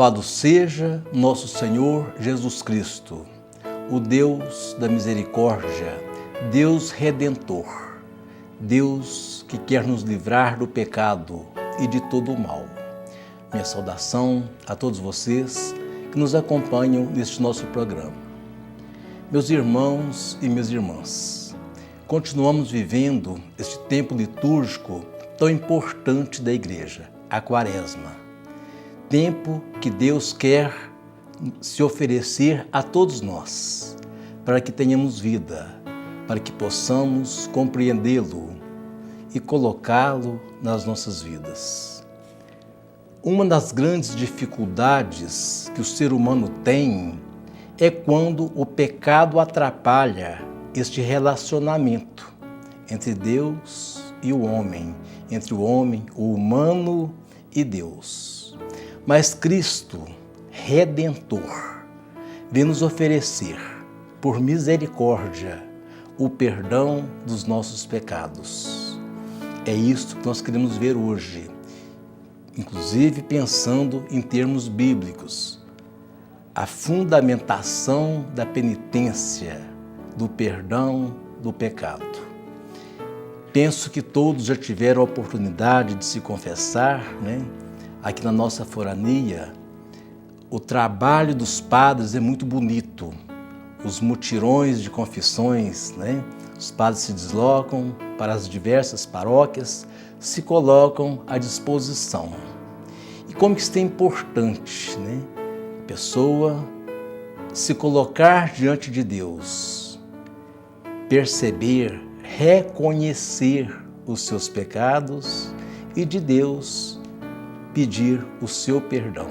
Louvado seja nosso Senhor Jesus Cristo, o Deus da misericórdia, Deus Redentor, Deus que quer nos livrar do pecado e de todo o mal. Minha saudação a todos vocês que nos acompanham neste nosso programa. Meus irmãos e minhas irmãs, continuamos vivendo este tempo litúrgico tão importante da Igreja, a Quaresma. Tempo que Deus quer se oferecer a todos nós, para que tenhamos vida, para que possamos compreendê-lo e colocá-lo nas nossas vidas. Uma das grandes dificuldades que o ser humano tem é quando o pecado atrapalha este relacionamento entre Deus e o homem, entre o homem, o humano e Deus. Mas Cristo, Redentor, vem nos oferecer, por misericórdia, o perdão dos nossos pecados. É isso que nós queremos ver hoje, inclusive pensando em termos bíblicos. A fundamentação da penitência, do perdão do pecado. Penso que todos já tiveram a oportunidade de se confessar, Aqui na nossa forania, o trabalho dos padres é muito bonito. Os mutirões de confissões, Os padres se deslocam para as diversas paróquias, se colocam à disposição. E como que isso é importante, A pessoa se colocar diante de Deus, perceber, reconhecer os seus pecados e de Deus pedir o seu perdão.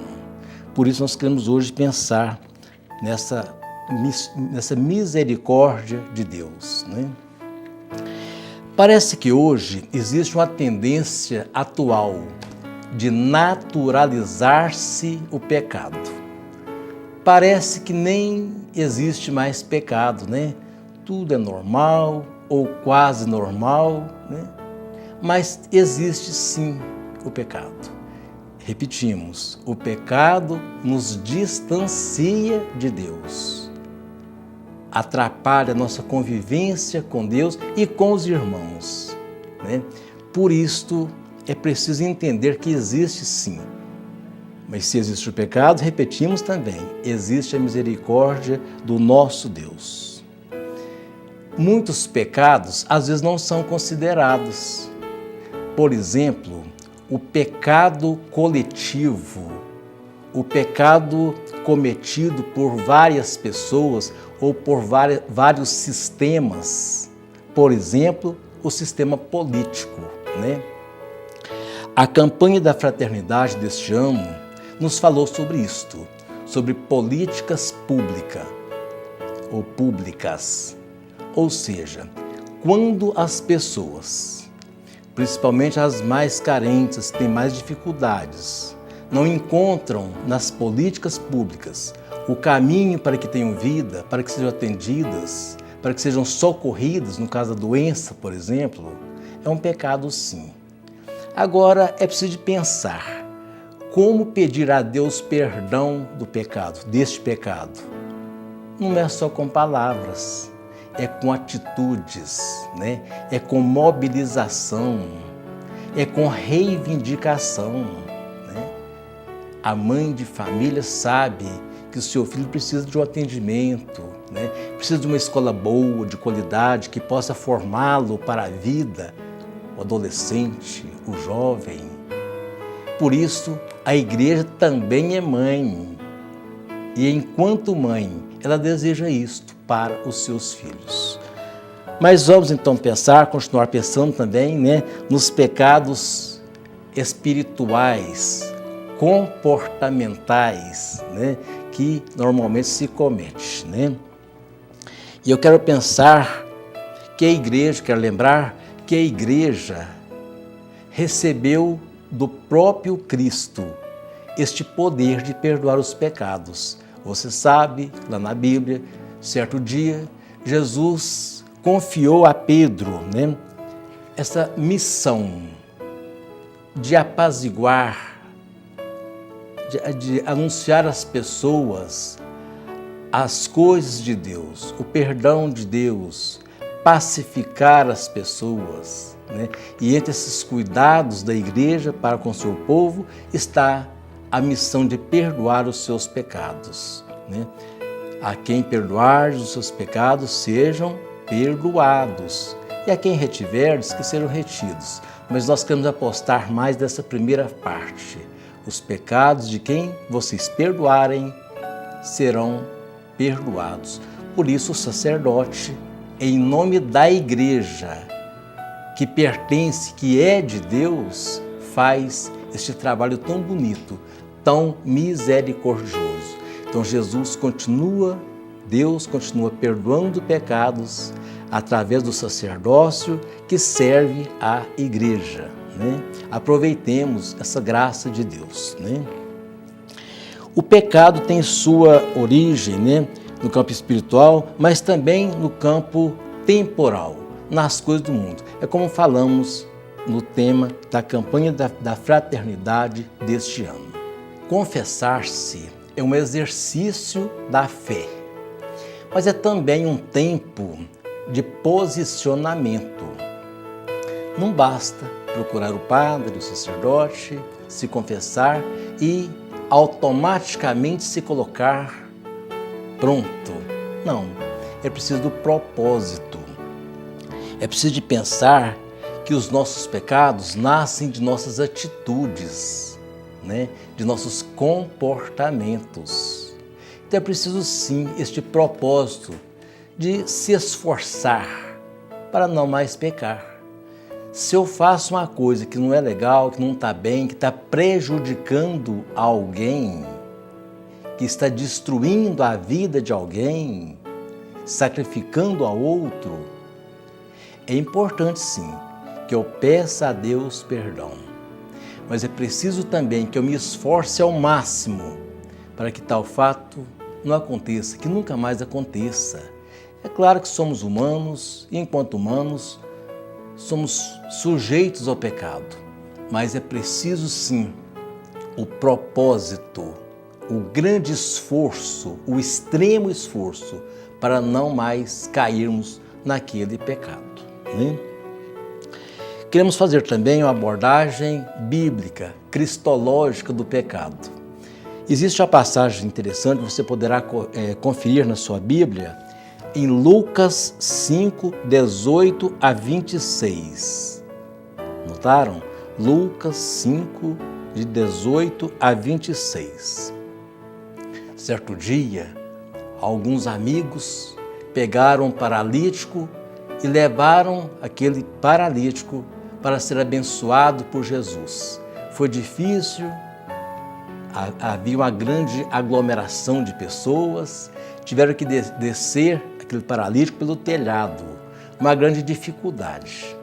Por isso nós queremos hoje pensar nessa misericórdia de Deus. Parece que hoje existe uma tendência atual de naturalizar-se o pecado. Parece que nem existe mais pecado, Tudo é normal ou quase normal, Mas existe sim o pecado. Repetimos, o pecado nos distancia de Deus, atrapalha a nossa convivência com Deus e com os irmãos. Por isto, é preciso entender que existe sim. Mas se existe o pecado, repetimos também, existe a misericórdia do nosso Deus. Muitos pecados, às vezes, não são considerados. Por exemplo, o pecado coletivo, o pecado cometido por várias pessoas ou por vários sistemas, por exemplo, o sistema político. A campanha da fraternidade deste ano nos falou sobre isto, sobre políticas públicas, ou seja, quando as pessoas, principalmente as mais carentes, têm mais dificuldades, não encontram nas políticas públicas o caminho para que tenham vida, para que sejam atendidas, para que sejam socorridas, no caso da doença, por exemplo, é um pecado sim. Agora, é preciso pensar como pedir a Deus perdão do pecado, deste pecado. Não é só com palavras, é com atitudes, É com mobilização, é com reivindicação. A mãe de família sabe que o seu filho precisa de um atendimento, Precisa de uma escola boa, de qualidade, que possa formá-lo para a vida, o adolescente, o jovem. Por isso, a igreja também é mãe. E enquanto mãe, ela deseja isto para os seus filhos. Mas vamos então continuar pensando também, nos pecados espirituais, comportamentais, que normalmente se comete, E eu quero pensar que quero lembrar que a igreja recebeu do próprio Cristo este poder de perdoar os pecados. Você sabe, lá na Bíblia, certo dia, Jesus confiou a Pedro, essa missão de apaziguar, de anunciar às pessoas as coisas de Deus, o perdão de Deus, pacificar as pessoas, né? E entre esses cuidados da igreja para com o seu povo está a missão de perdoar os seus pecados, né? A quem perdoar os seus pecados sejam perdoados, e a quem retiverdes que sejam retidos. Mas nós queremos apostar mais dessa primeira parte. Os pecados de quem vocês perdoarem serão perdoados. Por isso o sacerdote, em nome da igreja, que pertence, que é de Deus, faz este trabalho tão bonito, tão misericordioso. Então Deus continua perdoando pecados através do sacerdócio que serve à igreja, né? Aproveitemos essa graça de Deus, né? O pecado tem sua origem, né, no campo espiritual, mas também no campo temporal, nas coisas do mundo. É como falamos no tema da campanha da fraternidade deste ano. Confessar-se é um exercício da fé, mas é também um tempo de posicionamento. Não basta procurar o padre, o sacerdote, se confessar e automaticamente se colocar pronto. Não, é preciso do propósito. É preciso de pensar que os nossos pecados nascem de nossas atitudes, né? De nossos comportamentos. Então é preciso sim este propósito de se esforçar para não mais pecar. Se eu faço uma coisa que não é legal, que não está bem, que está prejudicando alguém, que está destruindo a vida de alguém, sacrificando a outro, é importante sim que eu peça a Deus perdão. Mas é preciso também que eu me esforce ao máximo para que tal fato não aconteça, que nunca mais aconteça. É claro que somos humanos e, enquanto humanos, somos sujeitos ao pecado, mas é preciso sim o propósito, o grande esforço, o extremo esforço para não mais cairmos naquele pecado, né? Queremos fazer também uma abordagem bíblica, cristológica do pecado. Existe uma passagem interessante que você poderá conferir na sua Bíblia, em Lucas 5, 18 a 26. Notaram? Lucas 5, de 18 a 26. Certo dia, alguns amigos pegaram um paralítico e levaram aquele paralítico para ser abençoado por Jesus. Foi difícil, havia uma grande aglomeração de pessoas, tiveram que descer aquele paralítico pelo telhado, uma grande dificuldade.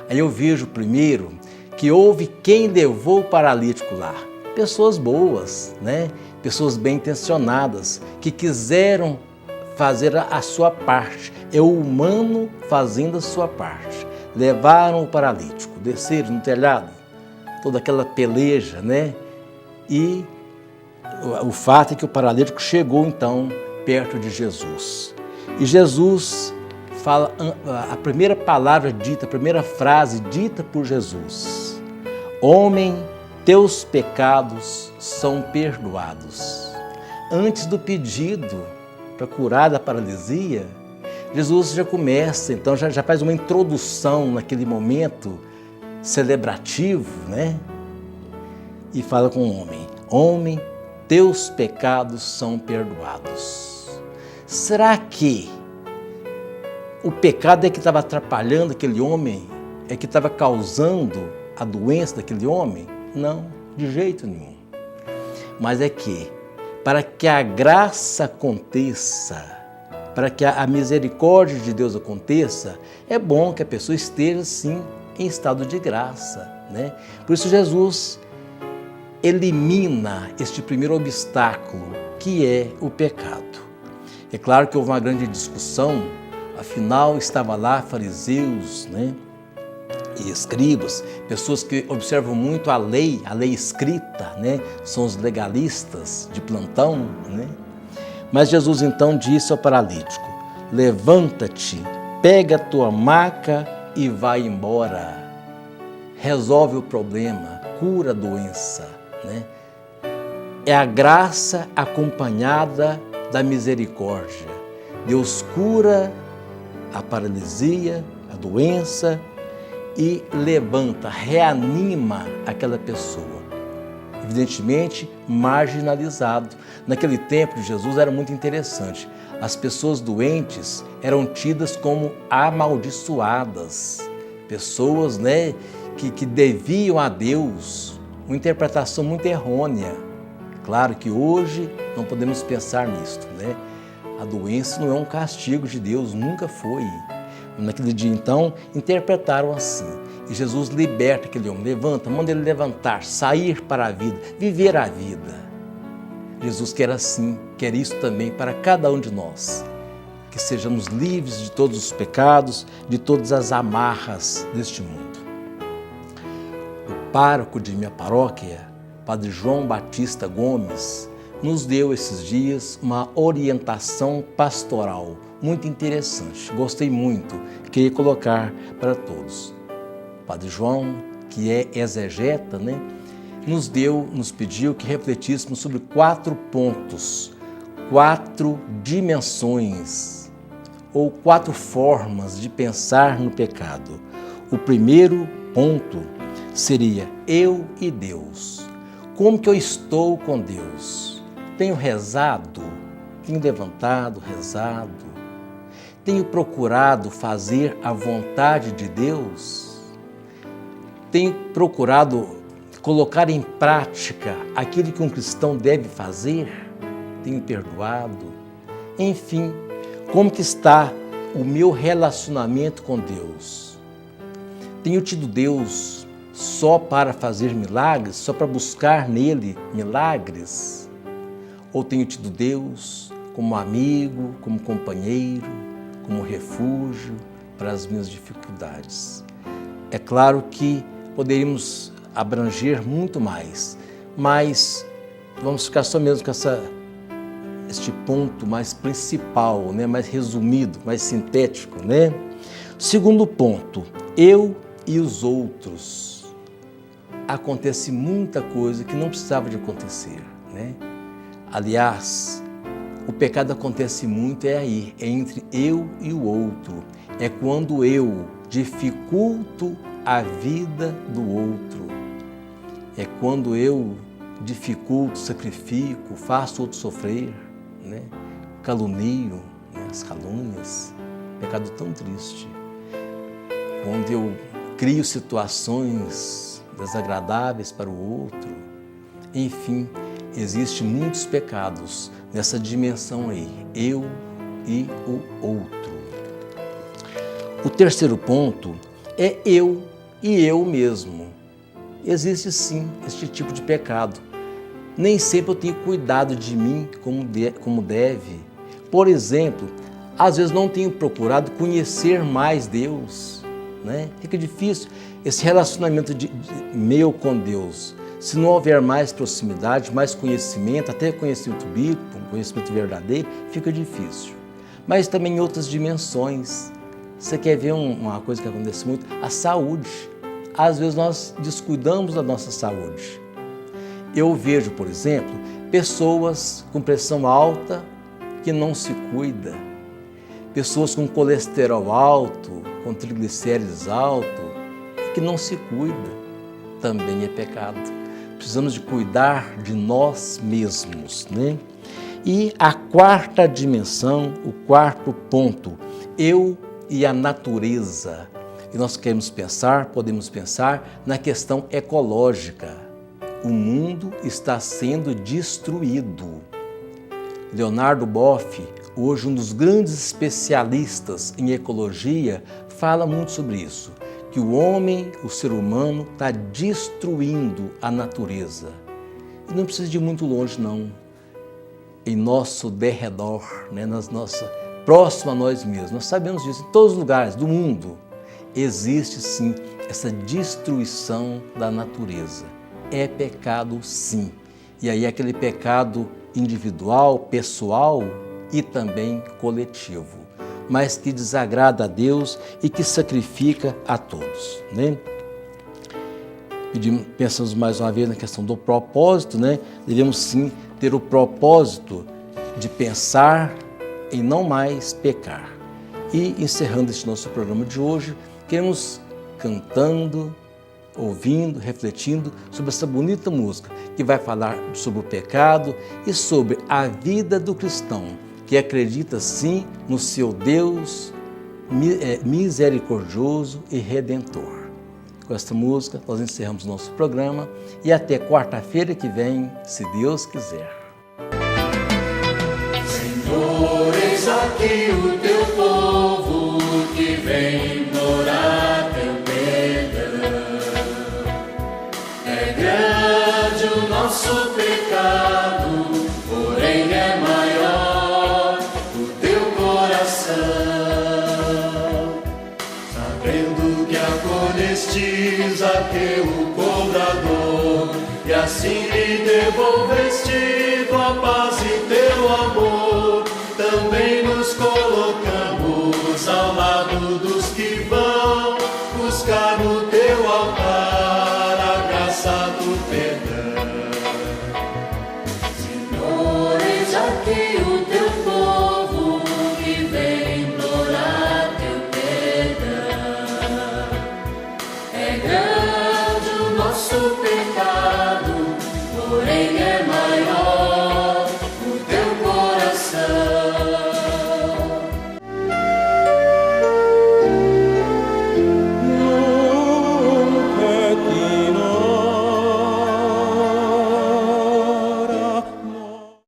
Aí eu vejo primeiro que houve quem levou o paralítico lá, pessoas boas, né? Pessoas bem intencionadas, que quiseram fazer a sua parte, é o humano fazendo a sua parte. Levaram o paralítico, desceram no telhado, toda aquela peleja, né? E o fato é que o paralítico chegou então perto de Jesus. E Jesus fala a primeira palavra dita, a primeira frase dita por Jesus: homem, teus pecados são perdoados. Antes do pedido para curar da paralisia, Jesus já começa, então já faz uma introdução naquele momento celebrativo, né? E fala com o homem: homem, teus pecados são perdoados. Será que o pecado é que estava atrapalhando aquele homem? É que estava causando a doença daquele homem? Não, de jeito nenhum. Mas é que, para que a graça aconteça, para que a misericórdia de Deus aconteça, é bom que a pessoa esteja, sim, em estado de graça, né? Por isso Jesus elimina este primeiro obstáculo, que é o pecado. É claro que houve uma grande discussão, afinal estava lá fariseus, né? e escribas, pessoas que observam muito a lei escrita, né? São os legalistas de plantão, né? Mas Jesus então disse ao paralítico: levanta-te, pega a tua maca e vai embora. Resolve o problema, cura a doença, né? É a graça acompanhada da misericórdia. Deus cura a paralisia, a doença e levanta, reanima aquela pessoa. Evidentemente, marginalizado. Naquele tempo de Jesus era muito interessante. As pessoas doentes eram tidas como amaldiçoadas. Pessoas, né, que deviam a Deus uma interpretação muito errônea. Claro que hoje não podemos pensar nisto, né? A doença não é um castigo de Deus, nunca foi. Naquele dia, então, interpretaram assim. E Jesus liberta aquele homem, levanta, manda ele levantar, sair para a vida, viver a vida. Jesus quer assim, quer isso também para cada um de nós. Que sejamos livres de todos os pecados, de todas as amarras deste mundo. O pároco de minha paróquia, Padre João Batista Gomes, nos deu esses dias uma orientação pastoral muito interessante. Gostei muito, queria colocar para todos. O Padre João, que é exegeta, né, nos pediu que refletíssemos sobre 4 pontos, 4 dimensões ou 4 formas de pensar no pecado. O primeiro ponto seria eu e Deus. Como que eu estou com Deus? Tenho rezado? Tenho levantado, rezado? Tenho procurado fazer a vontade de Deus? Tenho procurado colocar em prática aquilo que um cristão deve fazer? Tenho perdoado? Enfim, como que está o meu relacionamento com Deus? Tenho tido Deus só para fazer milagres, só para buscar nele milagres? Ou tenho tido Deus como amigo, como companheiro, como refúgio para as minhas dificuldades? É claro que poderíamos abranger muito mais, mas vamos ficar só mesmo com este ponto mais principal, né? Mais resumido, mais sintético, né? Segundo ponto, eu e os outros. Acontece muita coisa que não precisava de acontecer, né? Aliás, o pecado acontece muito é entre eu e o outro. É quando eu dificulto a vida do outro. É quando eu dificulto, sacrifico, faço o outro sofrer, né? Calunio, né? As calúnias. Pecado tão triste. Quando eu crio situações desagradáveis para o outro. Enfim, existem muitos pecados nessa dimensão aí, eu e o outro. O terceiro ponto é eu e eu mesmo. Existe sim este tipo de pecado. Nem sempre eu tenho cuidado de mim como deve. Por exemplo, às vezes não tenho procurado conhecer mais Deus, né? Fica difícil esse relacionamento meu com Deus. Se não houver mais proximidade, mais conhecimento, até conhecimento bíblico, conhecimento verdadeiro, fica difícil. Mas também em outras dimensões. Você quer ver uma coisa que acontece muito? A saúde. Às vezes nós descuidamos da nossa saúde. Eu vejo, por exemplo, pessoas com pressão alta que não se cuidam. Pessoas com colesterol alto, com triglicérides alto, que não se cuidam. Também é pecado. Precisamos de cuidar de nós mesmos, né? E a quarta dimensão, o quarto ponto, eu e a natureza. E nós podemos pensar na questão ecológica. O mundo está sendo destruído. Leonardo Boff, hoje um dos grandes especialistas em ecologia, fala muito sobre isso. Que o homem, o ser humano, está destruindo a natureza. E não precisa de ir muito longe, não. Em nosso derredor, né? Próximo a nós mesmos. Nós sabemos disso. Em todos os lugares do mundo existe, sim, essa destruição da natureza. É pecado, sim. E aí aquele pecado individual, pessoal e também coletivo, mas que desagrada a Deus e que sacrifica a todos, né? Pensamos mais uma vez na questão do propósito, né? Devemos sim ter o propósito de pensar em não mais pecar. E encerrando este nosso programa de hoje, queremos cantando, ouvindo, refletindo sobre essa bonita música que vai falar sobre o pecado e sobre a vida do cristão, que acredita sim no seu Deus misericordioso e redentor. Com esta música, nós encerramos nosso programa e até quarta-feira que vem, se Deus quiser. Senhor, eis aqui o teu povo que vem implorar teu perdão. É grande o nosso pecado, porém é maior o teu coração. Sabendo que acolhestes aquele cobrador e assim lhe devolveste tua paz e teu amor, também